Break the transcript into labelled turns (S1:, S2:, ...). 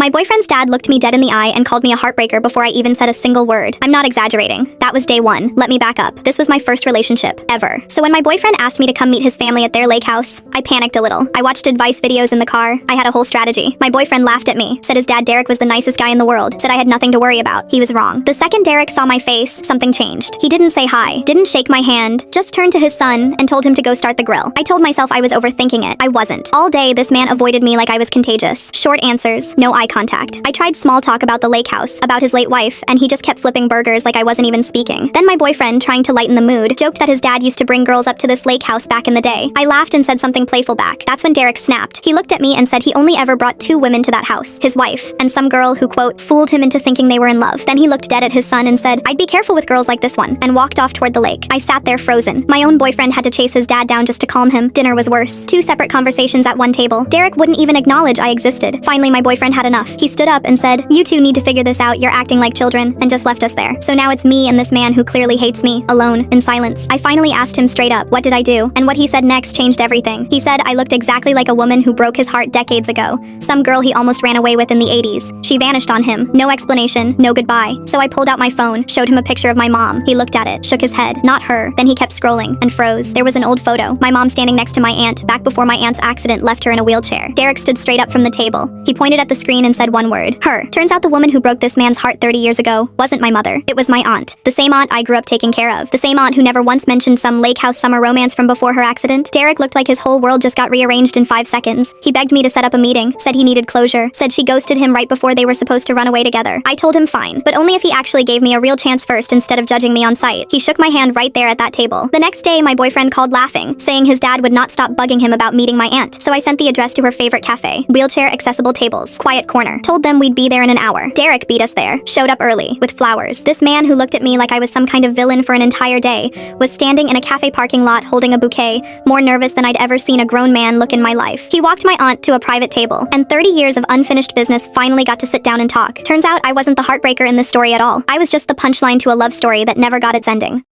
S1: My boyfriend's dad looked me dead in the eye and called me a heartbreaker before I even said a single word. I'm not exaggerating. That was day one. Let me back up. This was my first relationship, ever. So when my boyfriend asked me to come meet his family at their lake house, I panicked a little. I watched advice videos in the car. I had a whole strategy. My boyfriend laughed at me, said his dad Derek was the nicest guy in the world, said I had nothing to worry about. He was wrong. The second Derek saw my face, something changed. He didn't say hi, didn't shake my hand, just turned to his son and told him to go start the grill. I told myself I was overthinking it. I wasn't. All day, this man avoided me like I was contagious. Short answers, no eye contact. I tried small talk about the lake house, about his late wife, and he just kept flipping burgers like I wasn't even speaking. Then my boyfriend, trying to lighten the mood, joked that his dad used to bring girls up to this lake house back in the day. I laughed and said something playful back. That's when Derek snapped. He looked at me and said he only ever brought 2 women to that house, his wife, and some girl who, quote, fooled him into thinking they were in love. Then he looked dead at his son and said, I'd be careful with girls like this one, and walked off toward the lake. I sat there frozen. My own boyfriend had to chase his dad down just to calm him. Dinner was worse. 2 separate conversations at one table. Derek wouldn't even acknowledge I existed. Finally, my boyfriend had enough. He stood up and said, you two need to figure this out, you're acting like children, and just left us there. So now it's me and this man who clearly hates me, alone, in silence. I finally asked him straight up, what did I do? And what he said next changed everything. He said I looked exactly like a woman who broke his heart decades ago. Some girl he almost ran away with in the 80s. She vanished on him. No explanation, no goodbye. So I pulled out my phone, showed him a picture of my mom. He looked at it, shook his head. Not her. Then he kept scrolling, and froze. There was an old photo. My mom standing next to my aunt, back before my aunt's accident left her in a wheelchair. Derek stood straight up from the table. He pointed at the screen and said one word. Her. Turns out the woman who broke this man's heart 30 years ago wasn't my mother. It was my aunt. The same aunt I grew up taking care of. The same aunt who never once mentioned some lake house summer romance from before her accident. Derek looked like his whole world just got rearranged in 5 seconds. He begged me to set up a meeting, said he needed closure, said she ghosted him right before they were supposed to run away together. I told him fine, but only if he actually gave me a real chance first instead of judging me on sight. He shook my hand right there at that table. The next day, my boyfriend called laughing, saying his dad would not stop bugging him about meeting my aunt. So I sent the address to her favorite cafe. Wheelchair accessible tables. Quiet corner. Told them we'd be there in an hour. Derek beat us there. Showed up early, with flowers. This man who looked at me like I was some kind of villain for an entire day was standing in a cafe parking lot holding a bouquet, more nervous than I'd ever seen a grown man look in my life. He walked my aunt to a private table, and 30 years of unfinished business finally got to sit down and talk. Turns out I wasn't the heartbreaker in this story at all. I was just the punchline to a love story that never got its ending.